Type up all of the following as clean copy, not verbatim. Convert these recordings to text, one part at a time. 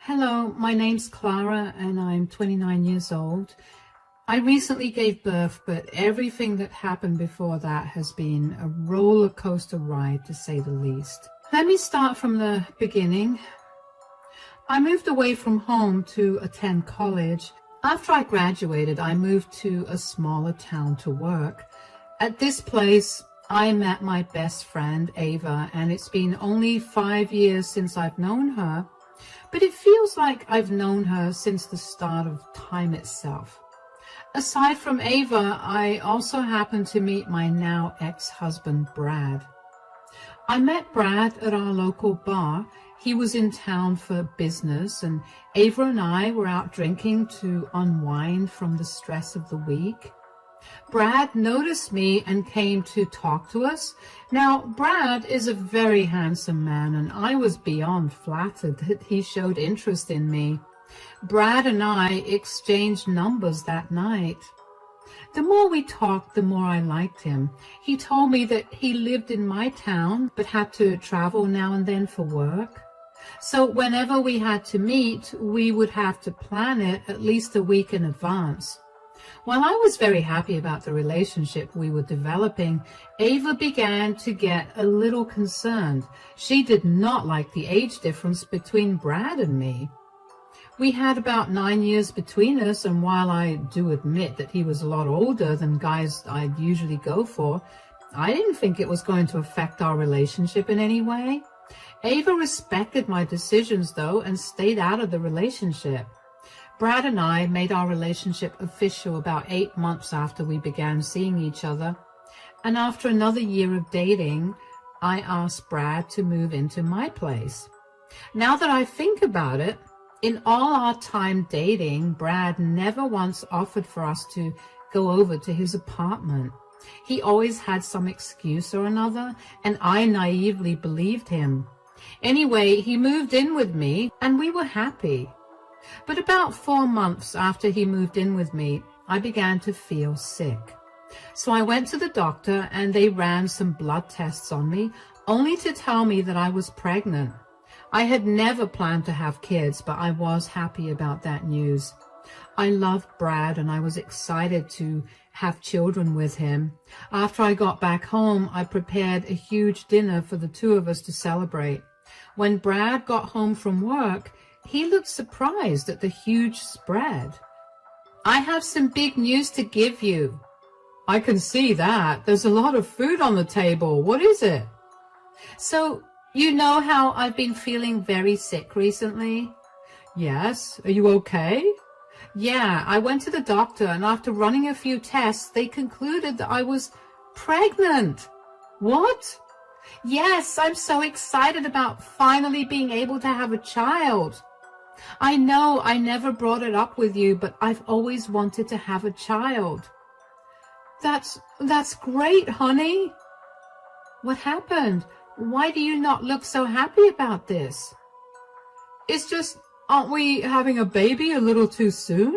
Hello, my name's Clara and I'm 29 years old. I recently gave birth, but everything that happened before that has been a roller coaster ride, to say the least. Let me start from the beginning. I moved away from home to attend college. After I graduated, I moved to a smaller town to work. At this place, I met my best friend, Ava, and it's been only 5 years since I've known her. But it feels like I've known her since the start of time itself. Aside from Ava, I also happened to meet my now ex-husband, Brad. I met Brad at our local bar. He was in town for business, and Ava and I were out drinking to unwind from the stress of the week. Brad noticed me and came to talk to us. Now, Brad is a very handsome man, and I was beyond flattered that he showed interest in me. Brad and I exchanged numbers that night. The more we talked, the more I liked him. He told me that he lived in my town, but had to travel now and then for work. So whenever we had to meet, we would have to plan it at least a week in advance. While I was very happy about the relationship we were developing, Ava began to get a little concerned. She did not like the age difference between Brad and me. We had about 9 years between us, and while I do admit that he was a lot older than guys I'd usually go for, I didn't think it was going to affect our relationship in any way. Ava respected my decisions, though, and stayed out of the relationship. Brad and I made our relationship official about 8 months after we began seeing each other. And after another year of dating, I asked Brad to move into my place. Now that I think about it, in all our time dating, Brad never once offered for us to go over to his apartment. He always had some excuse or another, and I naively believed him. Anyway, he moved in with me, and we were happy. But about 4 months after he moved in with me, I began to feel sick. So I went to the doctor and they ran some blood tests on me, only to tell me that I was pregnant. I had never planned to have kids, but I was happy about that news. I loved Brad and I was excited to have children with him. After I got back home, I prepared a huge dinner for the two of us to celebrate. When Brad got home from work, he looked surprised at the huge spread. "I have some big news to give you." "I can see that. There's a lot of food on the table. What is it?" "So, you know how I've been feeling very sick recently?" "Yes. Are you okay?" "Yeah, I went to the doctor, and after running a few tests, they concluded that I was pregnant." "What?" "Yes, I'm so excited about finally being able to have a child. I know I never brought it up with you, but I've always wanted to have a child." That's great, honey." "What happened? Why do you not look so happy about this?" "It's just, aren't we having a baby a little too soon?"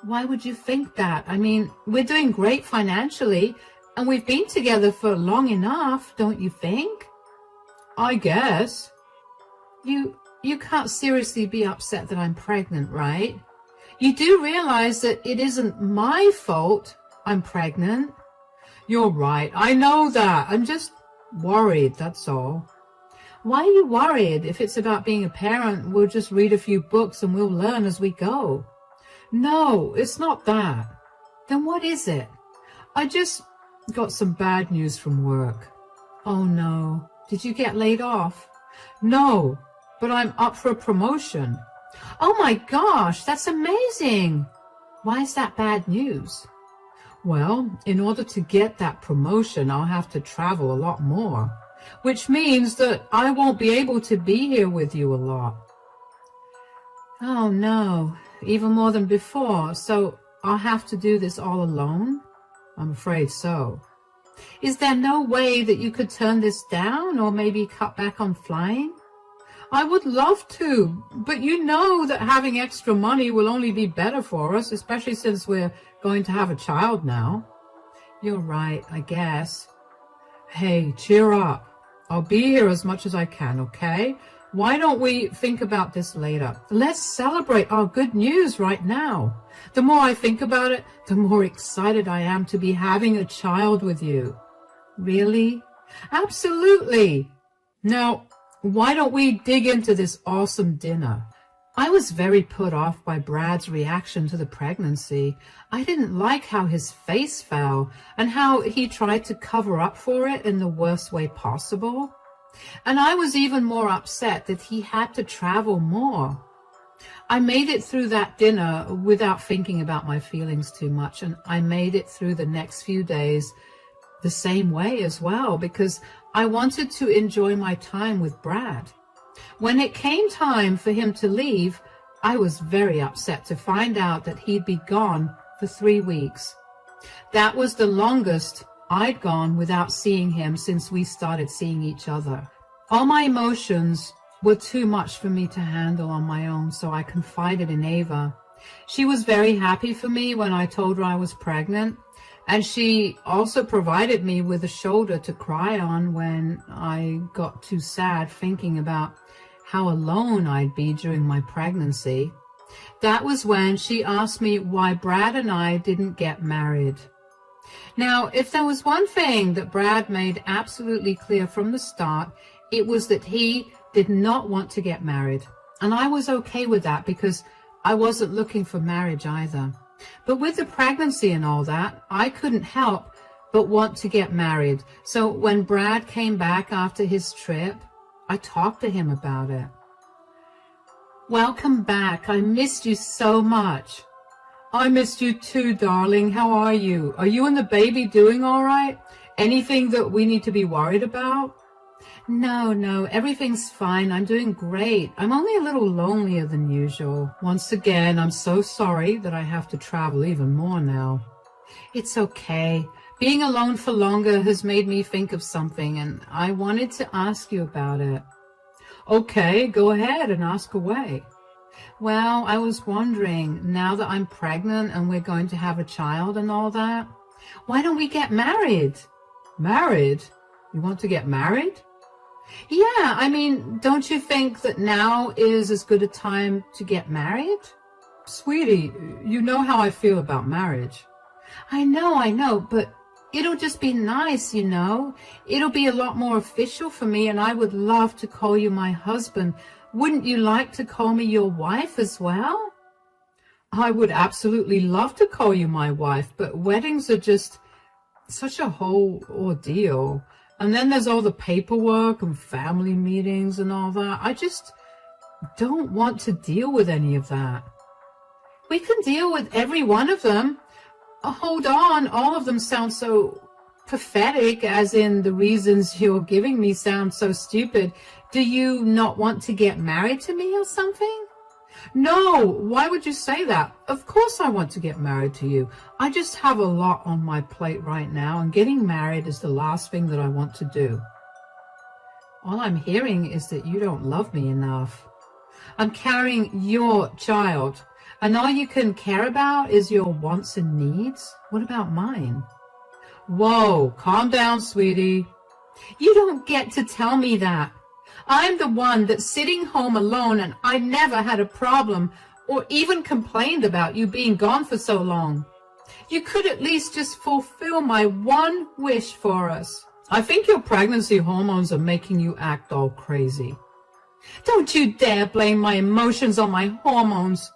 "Why would you think that? I mean, we're doing great financially, and we've been together for long enough, don't you think?" "I guess." You can't seriously be upset that I'm pregnant, right? You do realize that it isn't my fault I'm pregnant?" "You're right. I know that. I'm just worried, that's all." "Why are you worried? If it's about being a parent, we'll just read a few books and we'll learn as we go." "No, it's not that." "Then what is it?" "I just got some bad news from work." "Oh no. Did you get laid off?" "No, but I'm up for a promotion." "Oh my gosh, that's amazing. Why is that bad news?" "Well, in order to get that promotion, I'll have to travel a lot more, which means that I won't be able to be here with you a lot." "Oh no, even more than before. So I'll have to do this all alone?" "I'm afraid so." "Is there no way that you could turn this down or maybe cut back on flying?" "I would love to, but you know that having extra money will only be better for us, especially since we're going to have a child now." "You're right, I guess." "Hey, cheer up. I'll be here as much as I can, okay? Why don't we think about this later? Let's celebrate our good news right now. The more I think about it, the more excited I am to be having a child with you. Really? Absolutely. Now, why don't we dig into this awesome dinner? I was very put off by Brad's reaction to the pregnancy. I didn't like how his face fell and how he tried to cover up for it in the worst way possible. And I was even more upset that he had to travel more. I made it through that dinner without thinking about my feelings too much, and I made it through the next few days the same way as well, because I wanted to enjoy my time with Brad. When it came time for him to leave, I was very upset to find out that he'd be gone for 3 weeks. That was the longest I'd gone without seeing him since we started seeing each other. All my emotions were too much for me to handle on my own, so I confided in Ava. She was very happy for me when I told her I was pregnant, and she also provided me with a shoulder to cry on when I got too sad thinking about how alone I'd be during my pregnancy. That was when she asked me why Brad and I didn't get married. Now, if there was one thing that Brad made absolutely clear from the start, it was that he did not want to get married. And I was okay with that because I wasn't looking for marriage either. But with the pregnancy and all that, I couldn't help but want to get married. So when Brad came back after his trip, I talked to him about it. Welcome back. I missed you so much. I missed you too, darling. How are you? Are you and the baby doing all right? Anything that we need to be worried about? No, everything's fine. I'm doing great. I'm only a little lonelier than usual. Once again, I'm so sorry that I have to travel even more now. It's okay. Being alone for longer has made me think of something, and I wanted to ask you about it. Okay, go ahead and ask away. Well, I was wondering, now that I'm pregnant and we're going to have a child and all that, why don't we get married? Married? You want to get married? Yeah, I mean, don't you think that now is as good a time to get married? Sweetie, you know how I feel about marriage. I know, but it'll just be nice, you know. It'll be a lot more official for me, and I would love to call you my husband. Wouldn't you like to call me your wife as well? I would absolutely love to call you my wife, but weddings are just such a whole ordeal. And then there's all the paperwork and family meetings and all that. I just don't want to deal with any of that. We can deal with every one of them. Hold on, all of them sound so pathetic, as in the reasons you're giving me sound so stupid. Do you not want to get married to me or something? No, why would you say that? Of course I want to get married to you. I just have a lot on my plate right now, and getting married is the last thing that I want to do. All I'm hearing is that you don't love me enough. I'm carrying your child, and all you can care about is your wants and needs. What about mine? Whoa, calm down, sweetie. You don't get to tell me that. I'm the one that's sitting home alone, and I never had a problem or even complained about you being gone for so long. You could at least just fulfill my one wish for us. I think your pregnancy hormones are making you act all crazy. Don't you dare blame my emotions on my hormones.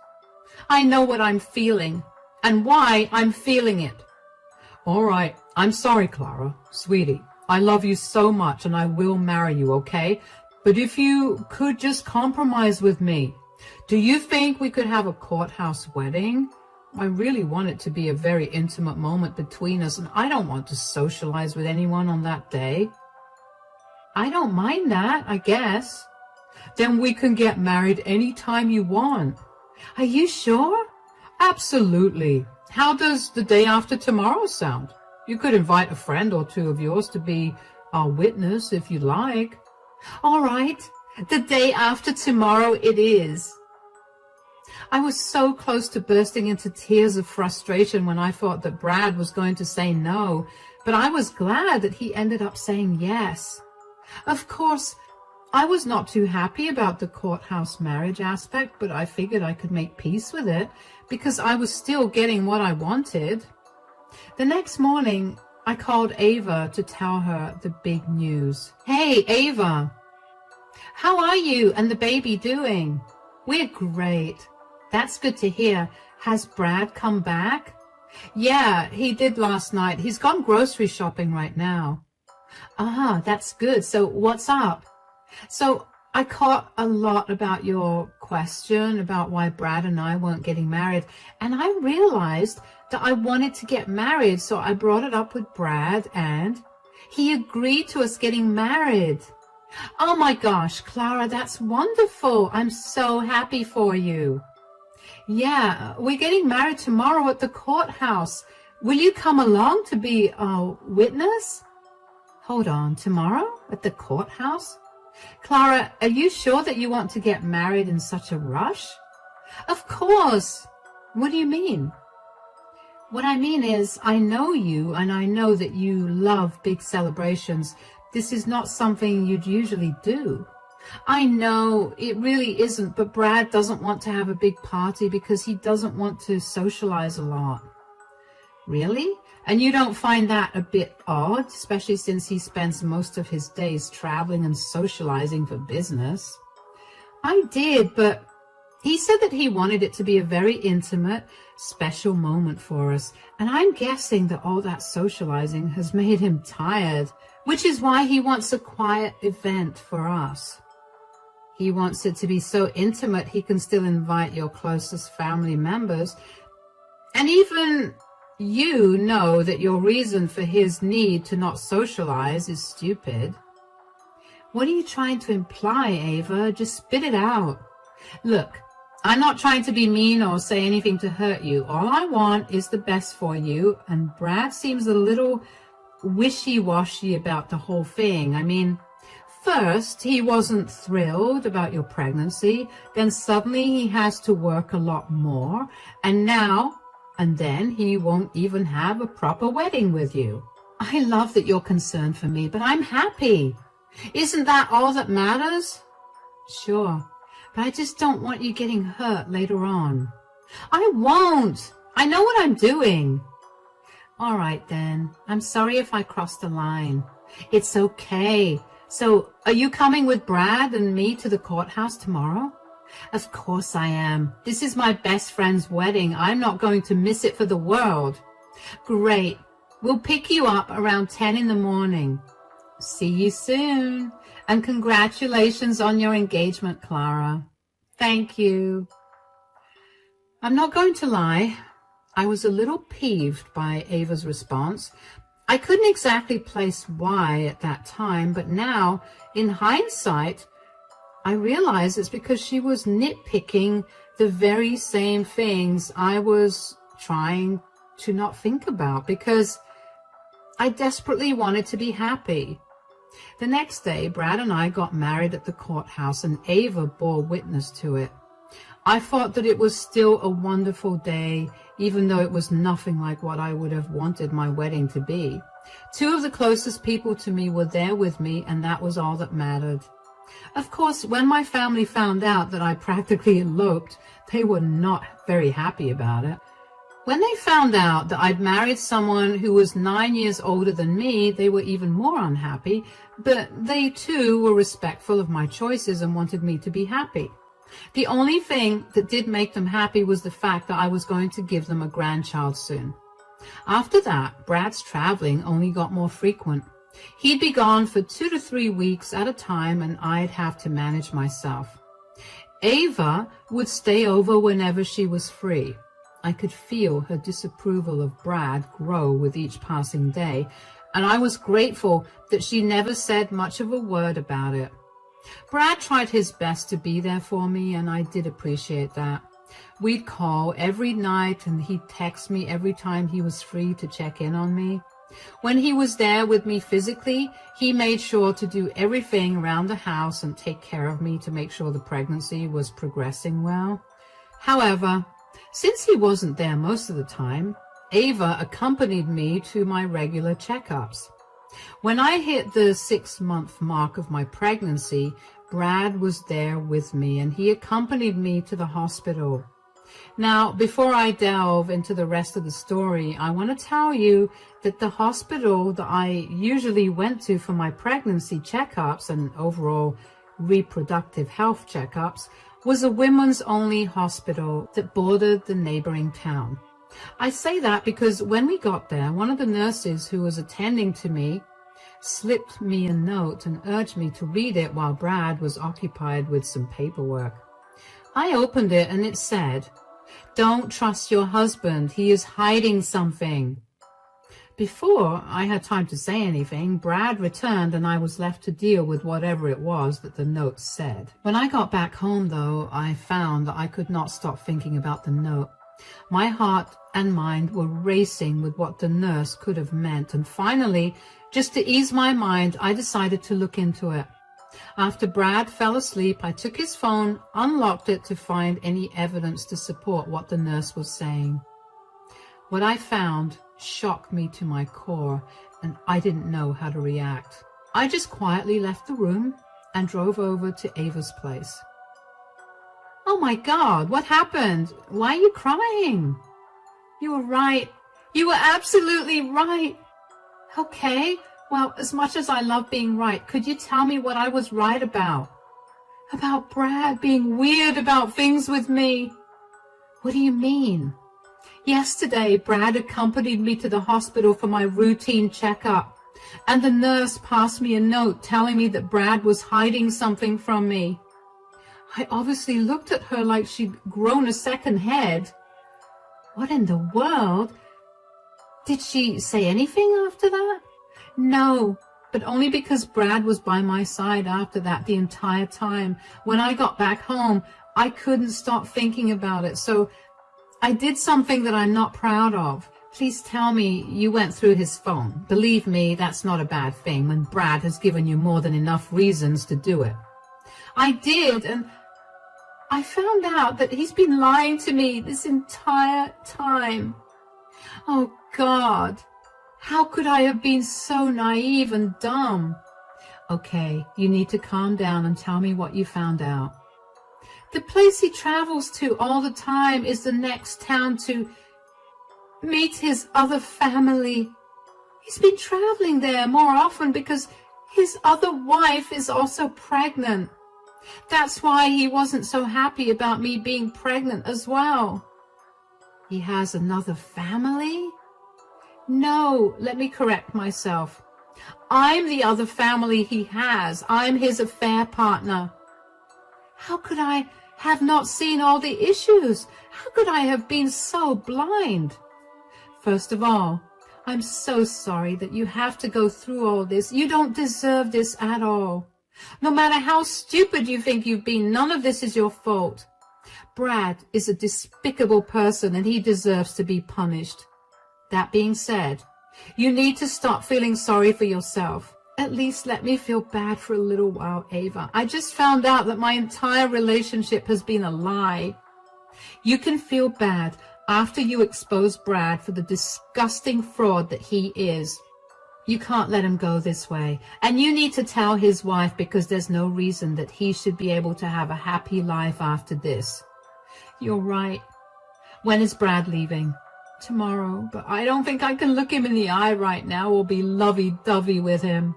I know what I'm feeling and why I'm feeling it. All right, I'm sorry, Clara. Sweetie, I love you so much, and I will marry you, okay? But if you could just compromise with me, do you think we could have a courthouse wedding? I really want it to be a very intimate moment between us, and I don't want to socialize with anyone on that day. I don't mind that, I guess. Then we can get married anytime you want. Are you sure? Absolutely. How does the day after tomorrow sound? You could invite a friend or two of yours to be our witness if you like. All right, the day after tomorrow it is. I was so close to bursting into tears of frustration when I thought that Brad was going to say no, but I was glad that he ended up saying yes. Of course, I was not too happy about the courthouse marriage aspect, but I figured I could make peace with it because I was still getting what I wanted. The next morning, I called Ava to tell her the big news. Hey, Ava, how are you and the baby doing? We're great. That's good to hear. Has Brad come back? Yeah, he did last night. He's gone grocery shopping right now. Ah, that's good. So what's up? So I caught a lot about your question about why Brad and I weren't getting married, and I realized that I wanted to get married, so I brought it up with Brad, and he agreed to us getting married. Oh my gosh, Clara, that's wonderful. I'm so happy for you. Yeah, we're getting married tomorrow at the courthouse. Will you come along to be a witness? Hold on, tomorrow at the courthouse? Clara, are you sure that you want to get married in such a rush? Of course. What do you mean? What I mean is, I know you, and I know that you love big celebrations. This is not something you'd usually do. I know it really isn't, but Brad doesn't want to have a big party because he doesn't want to socialize a lot. Really? And you don't find that a bit odd, especially since he spends most of his days traveling and socializing for business? I did, but he said that he wanted it to be a very intimate, special moment for us, and I'm guessing that all that socializing has made him tired, which is why he wants a quiet event for us. He wants it to be so intimate he can still invite your closest family members, and even you know that your reason for his need to not socialize is stupid. What are you trying to imply, Ava? Just spit it out. Look, I'm not trying to be mean or say anything to hurt you. All I want is the best for you, and Brad seems a little wishy-washy about the whole thing. I mean, first, he wasn't thrilled about your pregnancy, then suddenly he has to work a lot more, and then he won't even have a proper wedding with you. I love that you're concerned for me, but I'm happy. Isn't that all that matters? Sure, but I just don't want you getting hurt later on. I won't. I know what I'm doing. All right, then. I'm sorry if I crossed the line. It's okay. So, are you coming with Brad and me to the courthouse tomorrow? Of course I am. This is my best friend's wedding. I'm not going to miss it for the world. Great. We'll pick you up around 10 in the morning. See you soon. And congratulations on your engagement, Clara. Thank you. I'm not going to lie. I was a little peeved by Ava's response. I couldn't exactly place why at that time, but now, in hindsight, I realize it's because she was nitpicking the very same things I was trying to not think about, because I desperately wanted to be happy. The next day, Brad and I got married at the courthouse, and Ava bore witness to it. I thought that it was still a wonderful day, even though it was nothing like what I would have wanted my wedding to be. Two of the closest people to me were there with me, and that was all that mattered. Of course, when my family found out that I practically eloped, they were not very happy about it. When they found out that I'd married someone who was 9 years older than me, they were even more unhappy, but they too were respectful of my choices and wanted me to be happy. The only thing that did make them happy was the fact that I was going to give them a grandchild soon. After that, Brad's traveling only got more frequent. He'd be gone for 2 to 3 weeks at a time, and I'd have to manage myself. Ava would stay over whenever she was free. I could feel her disapproval of Brad grow with each passing day, and I was grateful that she never said much of a word about it. Brad tried his best to be there for me, and I did appreciate that. We'd call every night, and he'd text me every time he was free to check in on me. When he was there with me physically, he made sure to do everything around the house and take care of me to make sure the pregnancy was progressing well. However, since he wasn't there most of the time, Ava accompanied me to my regular checkups. When I hit the 6-month mark of my pregnancy, Brad was there with me, and he accompanied me to the hospital. Now, before I delve into the rest of the story, I want to tell you that the hospital that I usually went to for my pregnancy checkups and overall reproductive health checkups was a women's only hospital that bordered the neighboring town. I say that because when we got there, one of the nurses who was attending to me slipped me a note and urged me to read it while Brad was occupied with some paperwork. I opened it and it said, "Don't trust your husband. He is hiding something." Before I had time to say anything, Brad returned and I was left to deal with whatever it was that the note said. When I got back home, though, I found that I could not stop thinking about the note. My heart and mind were racing with what the nurse could have meant, and finally, just to ease my mind, I decided to look into it. After Brad fell asleep, I took his phone, unlocked it to find any evidence to support what the nurse was saying. What I found shocked me to my core, and I didn't know how to react. I just quietly left the room and drove over to Ava's place. "Oh my God, what happened? Why are you crying?" "You were right. You were absolutely right." "Okay, well, as much as I love being right, could you tell me what I was right about?" "About Brad being weird about things with me." "What do you mean?" "Yesterday, Brad accompanied me to the hospital for my routine checkup, and the nurse passed me a note telling me that Brad was hiding something from me. I obviously looked at her like she'd grown a second head. What in the world? Did she say anything after that?" "No, but only because Brad was by my side after that the entire time. When I got back home, I couldn't stop thinking about it, so I did something that I'm not proud of." "Please tell me you went through his phone. Believe me, that's not a bad thing when Brad has given you more than enough reasons to do it." "I did, and I found out that he's been lying to me this entire time." "Oh God, how could I have been so naive and dumb?" "Okay, you need to calm down and tell me what you found out." "The place he travels to all the time is the next town to meet his other family. He's been traveling there more often because his other wife is also pregnant. That's why he wasn't so happy about me being pregnant as well." "He has another family?" "No, let me correct myself. I'm the other family he has. I'm his affair partner." "How could I have not seen all the issues? How could I have been so blind?" "First of all, I'm so sorry that you have to go through all this. You don't deserve this at all. No matter how stupid you think you've been, none of this is your fault. Brad is a despicable person and he deserves to be punished. That being said, you need to stop feeling sorry for yourself. At least let me feel bad for a little while, Ava. I just found out that my entire relationship has been a lie. You can feel bad after you expose Brad for the disgusting fraud that he is. You can't let him go this way. And you need to tell his wife because there's no reason that he should be able to have a happy life after this." "You're right. When is Brad leaving?" "Tomorrow, but I don't think I can look him in the eye right now or be lovey-dovey with him."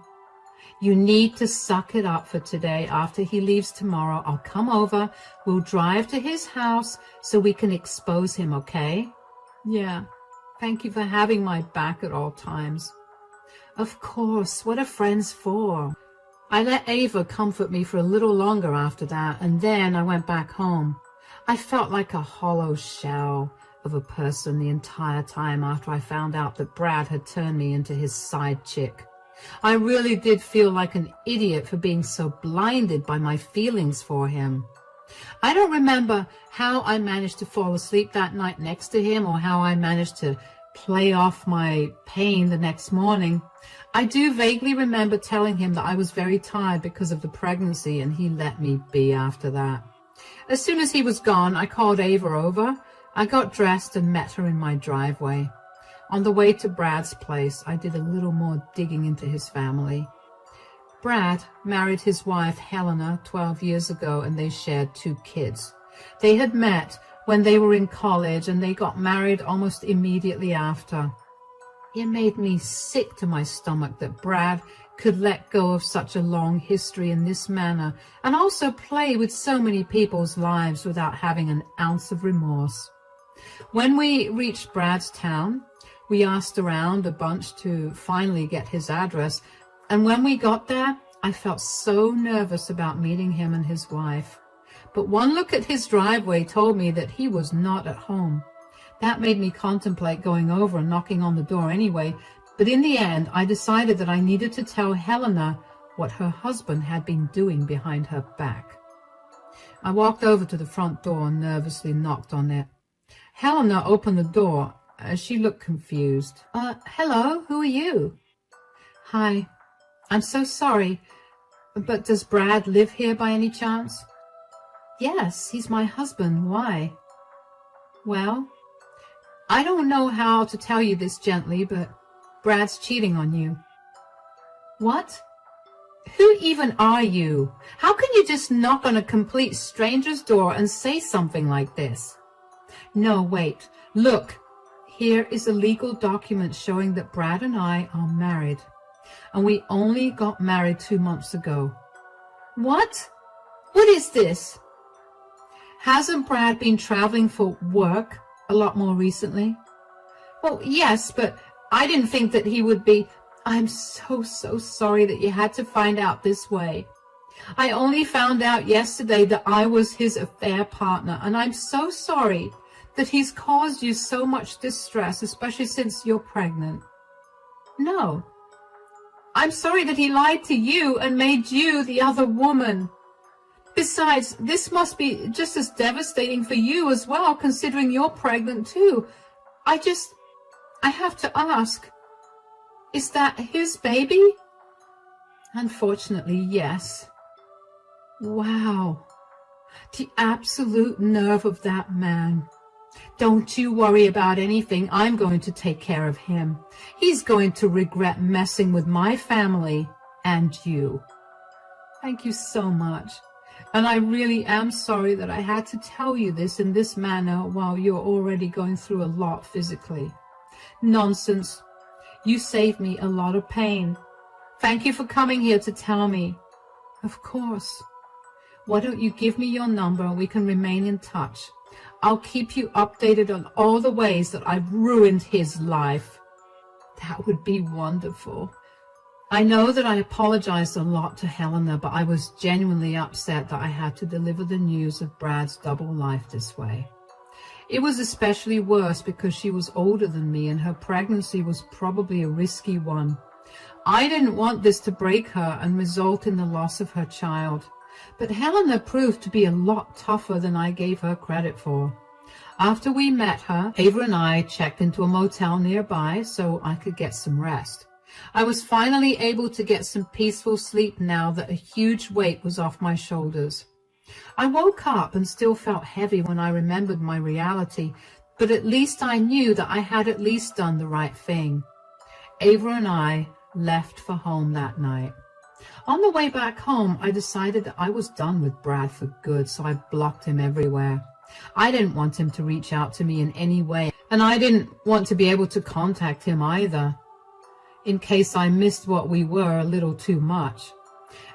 "You need to suck it up for today. After he leaves tomorrow, I'll come over. We'll drive to his house so we can expose him, okay?" "Yeah, thank you for having my back at all times." "Of course, what are friends for?" I let Ava comfort me for a little longer after that, and then I went back home. I felt like a hollow shell of a person the entire time after I found out that Brad had turned me into his side chick. I really did feel like an idiot for being so blinded by my feelings for him. I don't remember how I managed to fall asleep that night next to him or how I managed to play off my pain the next morning. I do vaguely remember telling him that I was very tired because of the pregnancy, and he let me be after that. As soon as he was gone, I called Ava over. I got dressed and met her in my driveway. On the way to Brad's place, I did a little more digging into his family. Brad married his wife Helena 12 years ago, and they shared 2 kids. They had met when they were in college, and they got married almost immediately after. It made me sick to my stomach that Brad could let go of such a long history in this manner, and also play with so many people's lives without having an ounce of remorse. When we reached Brad's town, we asked around a bunch to finally get his address, and when we got there, I felt so nervous about meeting him and his wife. But one look at his driveway told me that he was not at home. That made me contemplate going over and knocking on the door anyway, but in the end, I decided that I needed to tell Helena what her husband had been doing behind her back. I walked over to the front door and nervously knocked on it. Helena opened the door. She looked confused. Hello, who are you? Hi, I'm so sorry, but does Brad live here by any chance? Yes, he's my husband. Why? Well, I don't know how to tell you this gently, but Brad's cheating on you. What? Who even are you? How can you just knock on a complete stranger's door and say something like this? No, wait. Look, here is a legal document showing that Brad and I are married, and we only got married 2 months ago. What? What is this? Hasn't Brad been traveling for work a lot more recently? Well, yes, but I didn't think that he would be. I'm so sorry that you had to find out this way. I only found out yesterday that I was his affair partner, and I'm so sorry that he's caused you so much distress, especially since you're pregnant. No. I'm sorry that he lied to you and made you the other woman. Besides, this must be just as devastating for you as well, considering you're pregnant too. I have to ask, is that his baby? Unfortunately, yes. Wow. The absolute nerve of that man. Don't you worry about anything. I'm going to take care of him. He's going to regret messing with my family and you. Thank you so much. And I really am sorry that I had to tell you this in this manner while you're already going through a lot physically. Nonsense. You saved me a lot of pain. Thank you for coming here to tell me. Of course. Why don't you give me your number and we can remain in touch? I'll keep you updated on all the ways that I've ruined his life. That would be wonderful. I know that I apologized a lot to Helena, but I was genuinely upset that I had to deliver the news of Brad's double life this way. It was especially worse because she was older than me and her pregnancy was probably a risky one. I didn't want this to break her and result in the loss of her child. But Helena proved to be a lot tougher than I gave her credit for. After we met her, Ava and I checked into a motel nearby so I could get some rest. I was finally able to get some peaceful sleep now that a huge weight was off my shoulders. I woke up and still felt heavy when I remembered my reality, but at least I knew that I had at least done the right thing. Ava and I left for home that night. On the way back home, I decided that I was done with Brad for good, so I blocked him everywhere. I didn't want him to reach out to me in any way, and I didn't want to be able to contact him either, in case I missed what we were a little too much.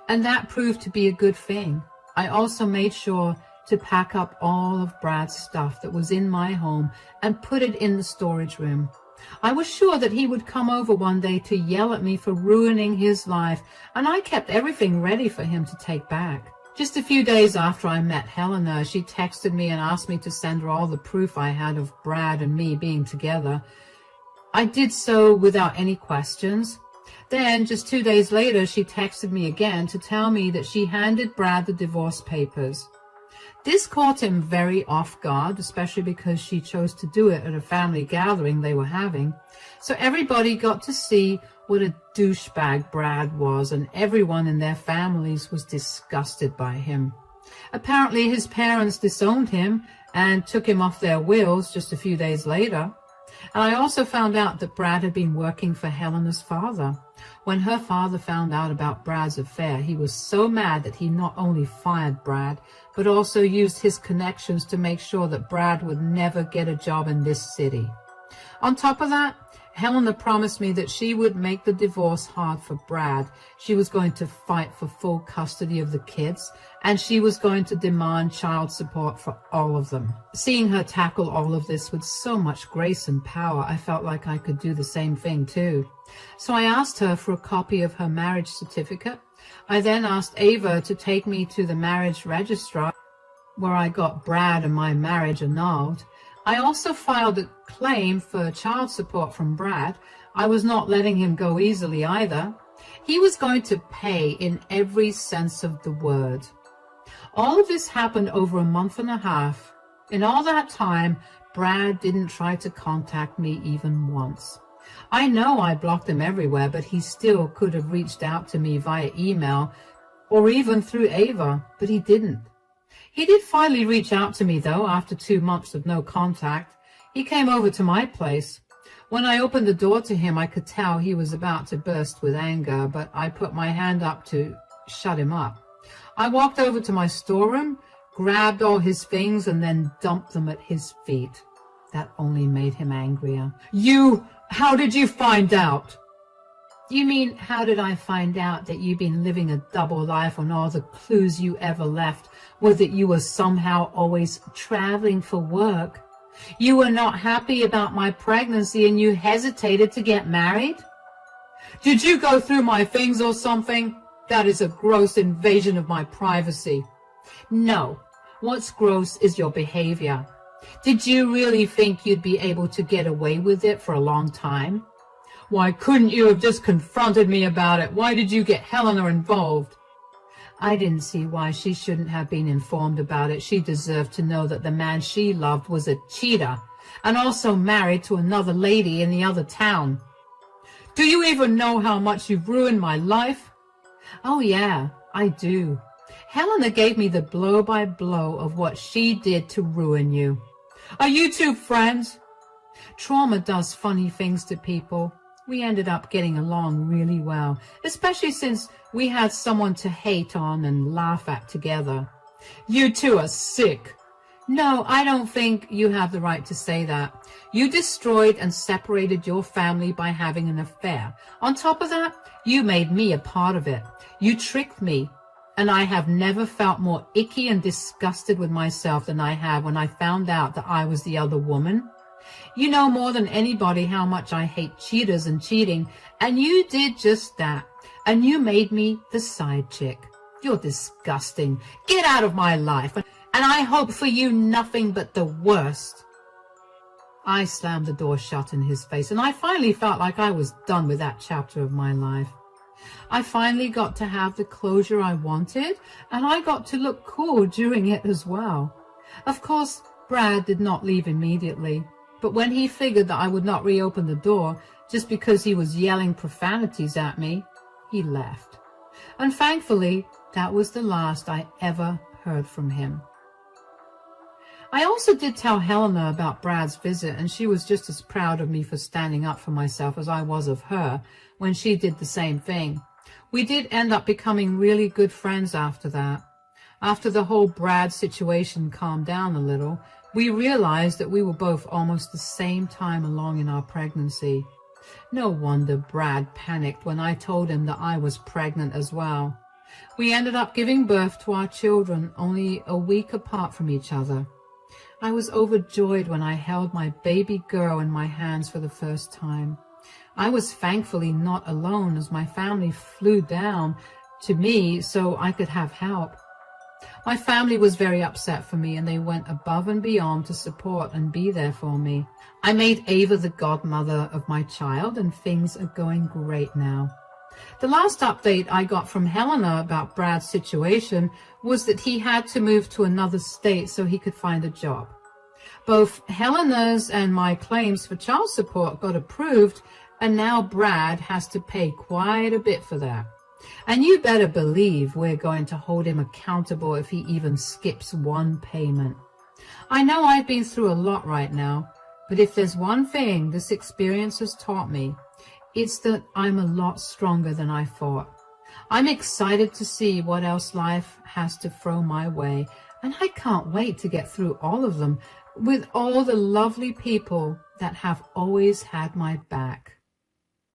And that proved to be a good thing. I also made sure to pack up all of Brad's stuff that was in my home and put it in the storage room. I was sure that he would come over one day to yell at me for ruining his life, and I kept everything ready for him to take back. Just a few days after I met Helena, she texted me and asked me to send her all the proof I had of Brad and me being together. I did so without any questions. Then, just 2 days later, she texted me again to tell me that she handed Brad the divorce papers. This caught him very off guard, especially because she chose to do it at a family gathering they were having. So everybody got to see what a douchebag Brad was, and everyone in their families was disgusted by him. Apparently his parents disowned him and took him off their wills just a few days later. And I also found out that Brad had been working for Helena's father. When her father found out about Brad's affair, he was so mad that he not only fired Brad, but also used his connections to make sure that Brad would never get a job in this city. On top of that, Helena promised me that she would make the divorce hard for Brad. She was going to fight for full custody of the kids, and she was going to demand child support for all of them. Seeing her tackle all of this with so much grace and power, I felt like I could do the same thing too. So I asked her for a copy of her marriage certificate. I then asked Ava to take me to the marriage registrar, where I got Brad and my marriage annulled. I also filed a claim for child support from Brad. I was not letting him go easily either. He was going to pay in every sense of the word. All of this happened over a month and a half. In all that time, Brad didn't try to contact me even once. I know I blocked him everywhere, but he still could have reached out to me via email or even through Ava, but he didn't. He did finally reach out to me, though, after 2 months of no contact. He came over to my place. When I opened the door to him, I could tell he was about to burst with anger, but I put my hand up to shut him up. I walked over to my storeroom, grabbed all his things, and then dumped them at his feet. That only made him angrier. How did you find out? You mean, how did I find out that you've been living a double life when all the clues you ever left were that you were somehow always traveling for work? You were not happy about my pregnancy and you hesitated to get married? Did you go through my things or something? That is a gross invasion of my privacy. No, what's gross is your behavior. Did you really think you'd be able to get away with it for a long time? Why couldn't you have just confronted me about it? Why did you get Helena involved? I didn't see why she shouldn't have been informed about it. She deserved to know that the man she loved was a cheater and also married to another lady in the other town. Do you even know how much you've ruined my life? Oh yeah, I do. Helena gave me the blow-by-blow of what she did to ruin you. Are you two friends? Trauma does funny things to people. We ended up getting along really well, especially since we had someone to hate on and laugh at together. You two are sick. No, I don't think you have the right to say that. You destroyed and separated your family by having an affair. On top of that, you made me a part of it. You tricked me, and I have never felt more icky and disgusted with myself than I have when I found out that I was the other woman. You know more than anybody how much I hate cheaters and cheating, and you did just that. And you made me the side chick. You're disgusting. Get out of my life, and I hope for you nothing but the worst. I slammed the door shut in his face, and I finally felt like I was done with that chapter of my life. I finally got to have the closure I wanted, and I got to look cool during it as well. Of course, Brad did not leave immediately. But when he figured that I would not reopen the door just because he was yelling profanities at me, he left. And thankfully, that was the last I ever heard from him. I also did tell Helena about Brad's visit, and she was just as proud of me for standing up for myself as I was of her when she did the same thing. We did end up becoming really good friends after that. After the whole Brad situation calmed down a little, we realized that we were both almost the same time along in our pregnancy. No wonder Brad panicked when I told him that I was pregnant as well. We ended up giving birth to our children only a week apart from each other. I was overjoyed when I held my baby girl in my hands for the first time. I was thankfully not alone, as my family flew down to me so I could have help. My family was very upset for me, and they went above and beyond to support and be there for me. I made Ava the godmother of my child, and things are going great now. The last update I got from Helena about Brad's situation was that he had to move to another state so he could find a job. Both Helena's and my claims for child support got approved, and now Brad has to pay quite a bit for that. And you better believe we're going to hold him accountable if he even skips one payment. I know I've been through a lot right now, but if there's one thing this experience has taught me, It's that I'm a lot stronger than I thought. I'm excited to see what else life has to throw my way, and I can't wait to get through all of them with all the lovely people that have always had my back.